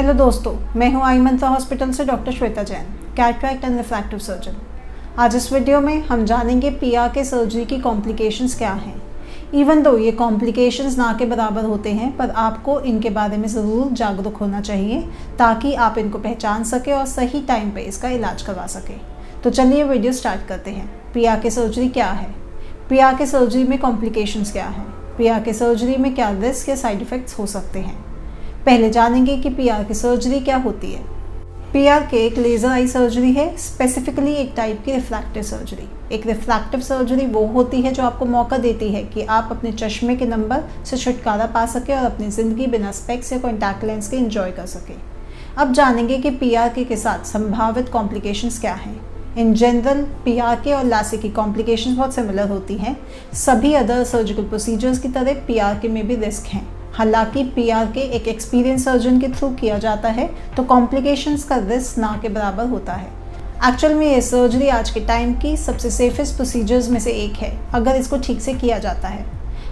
Hello दोस्तों, मैं हूं आई मंत्रा हॉस्पिटल से doctor Shweta Jain, cataract and refractive surgeon. आज इस वीडियो में हम जानेंगे PRK सर्जरी की कॉम्प्लिकेशंस क्या हैं। इवन दो ये कॉम्प्लिकेशंस ना के बराबर होते हैं, पर आपको इनके बारे में ज़रूर जागरूक होना चाहिए ताकि आप इनको पहचान सकें और सही टाइम पे इसका इलाज करवा सकें। तो चलिए वीडियो स्टार्ट करते हैं। PRK सर्जरी क्या है? PRK सर्जरी में कॉम्प्लिकेशंस क्या हैं? PRK सर्जरी में क्या रिस्क या साइड इफ़ेक्ट्स हो सकते हैं? पहले जानेंगे कि PRK सर्जरी क्या होती है। PRK एक लेज़र आई सर्जरी है, स्पेसिफिकली एक टाइप की रिफ्रैक्टिव सर्जरी। एक रिफ्रैक्टिव सर्जरी वो होती है जो आपको मौका देती है कि आप अपने चश्मे के नंबर से छुटकारा पा सकें और अपनी ज़िंदगी बिना स्पेक्स या कॉन्टैक्ट लेंस के एंजॉय कर सकें। अब जानेंगे कि PRK के साथ संभावित कॉम्प्लिकेशंस क्या हैं। इन जनरल PRK और लासिक की कॉम्प्लिकेशंस बहुत सिमिलर होती हैं। सभी अदर सर्जिकल प्रोसीजर्स की तरह PRK में भी रिस्क हैं। हालांकि PRK एक एक्सपीरियंस सर्जन के थ्रू किया जाता है, तो कॉम्प्लिकेशंस का रिस्क ना के बराबर होता है। एक्चुअल में ये सर्जरी आज के टाइम की सबसे सेफेस्ट प्रोसीजर्स में से एक है, अगर इसको ठीक से किया जाता है।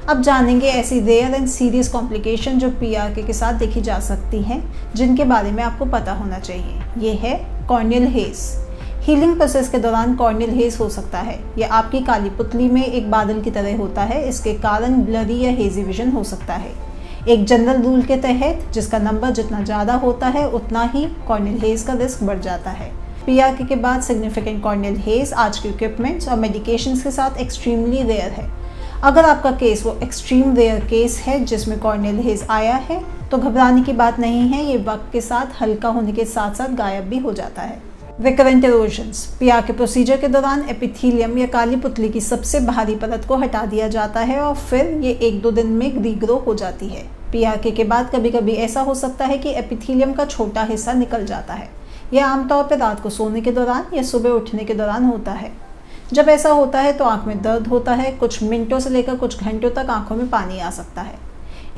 अब जानेंगे ऐसी रेयर एंड सीरियस कॉम्प्लिकेशन जो PRK के साथ देखी जा सकती हैं, जिनके बारे में आपको पता होना चाहिए। ये है कॉर्नियल हेज़। हीलिंग प्रोसेस के दौरान कॉर्नियल हेज़ हो सकता है। यह आपकी काली पुतली में एक बादल की तरह होता है। इसके कारण ब्लरी या हेजी विजन हो सकता है। एक जनरल रूल के तहत जिसका नंबर जितना ज़्यादा होता है उतना ही कॉर्नियल हेज़ का रिस्क बढ़ जाता है। PRK के बाद सिग्निफिकेंट कॉर्नियल हेज़ आज के इक्विपमेंट्स और मेडिकेशंस के साथ एक्सट्रीमली रेयर है। अगर आपका केस वो एक्सट्रीम रेयर केस है जिसमें कॉर्नियल हेज़ आया है, तो घबराने की बात नहीं है। ये वक्त के साथ हल्का होने के साथ साथ गायब भी हो जाता है। Recurrent erosions. PRK प्रोसीजर के दौरान एपिथेलियम या काली पुतली की सबसे बाहरी परत को हटा दिया जाता है और फिर ये 1-2 दिन में रीग्रो हो जाती है। PRK के बाद कभी कभी ऐसा हो सकता है कि एपिथेलियम का छोटा हिस्सा निकल जाता है। यह आमतौर पर रात को सोने के दौरान या सुबह उठने के दौरान होता है। जब ऐसा होता है तो आँख में दर्द होता है। कुछ मिनटों से लेकर कुछ घंटों तक आँखों में पानी आ सकता है।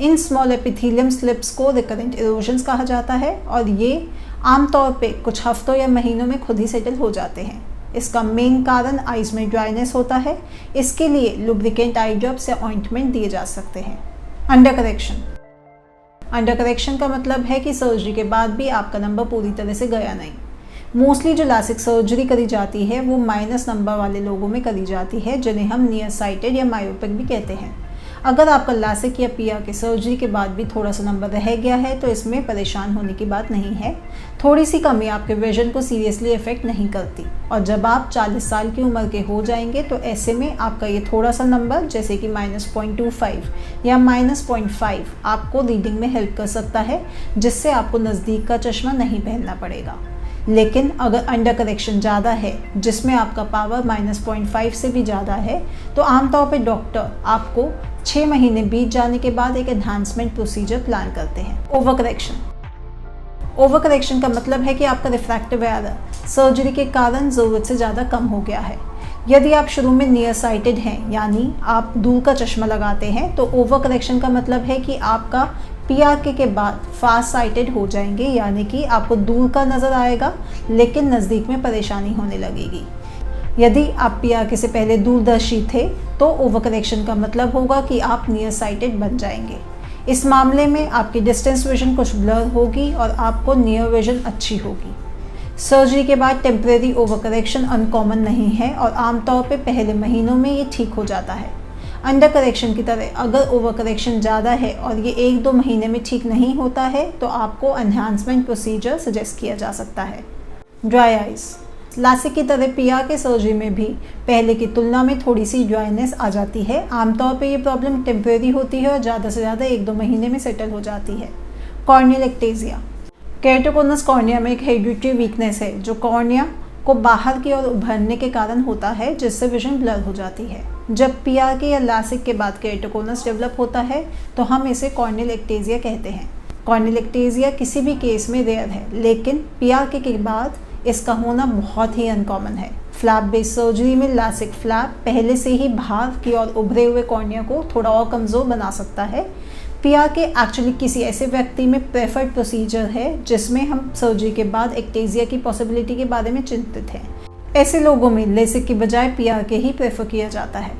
इन स्मॉल एपिथेलियम स्लिप्स को रिकरेंट इरोजन्स कहा जाता है और ये आमतौर पे कुछ हफ्तों या महीनों में खुद ही सेटल हो जाते हैं। इसका मेन कारण आइज़ में ड्राइनेस होता है। इसके लिए लुब्रिकेंट आई ड्रॉप्स या ऑइंटमेंट दिए जा सकते हैं। Under correction. अंडर करेक्शन का मतलब है कि सर्जरी के बाद भी आपका नंबर पूरी तरह से गया नहीं। मोस्टली जो लासिक सर्जरी करी जाती है वो माइनस नंबर वाले लोगों में करी जाती है, जिन्हें हम नियर साइटेड या मायोपिक भी कहते हैं। अगर आपका लासिक या PRK सर्जरी के बाद भी थोड़ा सा नंबर रह गया है तो इसमें परेशान होने की बात नहीं है। थोड़ी सी कमी आपके विजन को सीरियसली इफेक्ट नहीं करती और जब आप 40 साल की उम्र के हो जाएंगे तो ऐसे में आपका ये थोड़ा सा नंबर जैसे कि -0.25 या -0.5 आपको रीडिंग में हेल्प कर सकता है, जिससे आपको नज़दीक का चश्मा नहीं पहनना पड़ेगा। लेकिन अगर अंडर करेक्शन ज़्यादा है, जिसमें आपका पावर -0.5 से भी ज़्यादा है, तो आमतौर पे डॉक्टर आपको 6 महीने बीत जाने के बाद एक एनहांसमेंट प्रोसीजर प्लान करते हैं। Over correction. ओवर करेक्शन का मतलब है कि आपका रिफ्रैक्टिव एरर सर्जरी के कारण ज़रूरत से ज़्यादा कम हो गया है। यदि आप शुरू में नियर साइटेड हैं, यानी आप दूर का चश्मा लगाते हैं, तो ओवर करेक्शन का मतलब है कि आपका PRK के बाद फास्ट साइटेड हो जाएंगे, यानी कि आपको दूर का नज़र आएगा लेकिन नज़दीक में परेशानी होने लगेगी। यदि आप PRK से पहले दूरदर्शी थे तो ओवर करेक्शन का मतलब होगा कि आप नियर साइटेड बन जाएंगे। इस मामले में आपकी डिस्टेंस विजन कुछ ब्लर होगी और आपको नियर विजन अच्छी होगी। सर्जरी के बाद टेम्परेरी ओवर करेक्शन अनकॉमन नहीं है और आमतौर पे पहले महीनों में ये ठीक हो जाता है। अंडर करेक्शन की तरह अगर ओवर करेक्शन ज़्यादा है और ये 1-2 महीने में ठीक नहीं होता है तो आपको एनहांसमेंट प्रोसीजर सजेस्ट किया जा सकता है। Dry eyes. लासिक की तरह PRK सर्जरी में भी पहले की तुलना में थोड़ी सी ड्राइनेस आ जाती है। आमतौर पे ये प्रॉब्लम टेम्परेरी होती है और ज़्यादा से ज़्यादा 1-2 महीने में सेटल हो जाती है। कॉर्नियल एक्टेजिया। केराटोकोनस कॉर्निया में एक हेरिडिटरी वीकनेस है जो कॉर्निया को बाहर की ओर उभरने के कारण होता है, जिससे विजन ब्लर हो जाती है। जब PRK या लासिक के बाद केराटोकोनस डेवलप होता है तो हम इसे कॉर्नियल एक्टेजिया कहते हैं। कॉर्नियल एक्टेजिया किसी भी केस में रेयर है, लेकिन PRK के बाद इसका होना बहुत ही अनकॉमन है। फ्लैप बेस्ड सर्जरी में लासिक फ्लैप पहले से ही बाहर की ओर उभरे हुए कॉर्निया को थोड़ा और कमज़ोर बना सकता है। PRK एक्चुअली किसी ऐसे व्यक्ति में प्रेफर्ड प्रोसीजर है जिसमें हम सर्जरी के बाद एक्टेजिया की पॉसिबिलिटी के बारे में चिंतित हैं। ऐसे लोगों में लेसिक की बजाय PRK ही प्रेफर किया जाता है।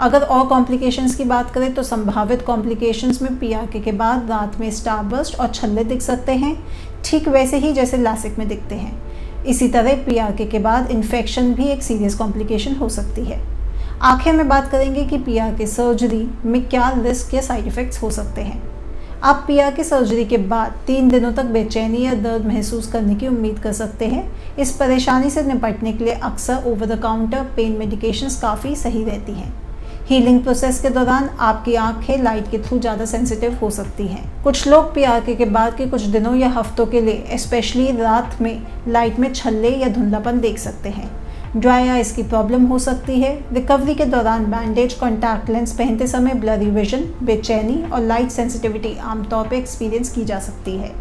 अगर और कॉम्प्लिकेशंस की बात करें तो संभावित कॉम्प्लिकेशंस में पीआरके के बाद रात में स्टारबर्स्ट और छल्ले दिख सकते हैं, ठीक वैसे ही जैसे लासिक में दिखते हैं। इसी तरह पीआरके के बाद इन्फेक्शन भी एक सीरियस कॉम्प्लिकेशन हो सकती है। आखिर में बात करेंगे कि पीआरके सर्जरी में क्या रिस्क या साइड इफ़ेक्ट्स हो सकते हैं। आप पीआरके सर्जरी के बाद 3 दिनों तक बेचैनी या दर्द महसूस करने की उम्मीद कर सकते हैं। इस परेशानी से निपटने के लिए अक्सर over the counter pain medications काफ़ी सही रहती हैं। हीलिंग प्रोसेस के दौरान आपकी आंखें लाइट के थ्रू ज़्यादा सेंसिटिव हो सकती हैं। कुछ लोग पीआरके के बाद के कुछ दिनों या हफ्तों के लिए स्पेशली रात में लाइट में छल्ले या धुंधलापन देख सकते हैं। ड्राई आइज की प्रॉब्लम हो सकती है। रिकवरी के दौरान बैंडेज, कॉन्टैक्ट लेंस पहनते समय ब्लरी विजन, बेचैनी और लाइट सेंसिटिविटी आमतौर पर एक्सपीरियंस की जा सकती है।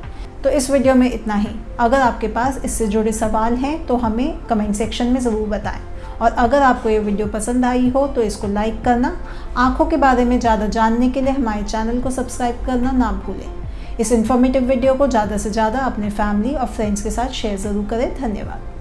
तो इस वीडियो में इतना ही। अगर आपके पास इससे जुड़े सवाल हैं तो हमें कमेंट सेक्शन में ज़रूर बताएं। और अगर आपको ये वीडियो पसंद आई हो तो इसको लाइक करना, आँखों के बारे में ज़्यादा जानने के लिए हमारे चैनल को सब्सक्राइब करना ना भूलें। इस इन्फॉर्मेटिव वीडियो को ज़्यादा से ज़्यादा अपने फैमिली और फ्रेंड्स के साथ शेयर ज़रूर करें। धन्यवाद।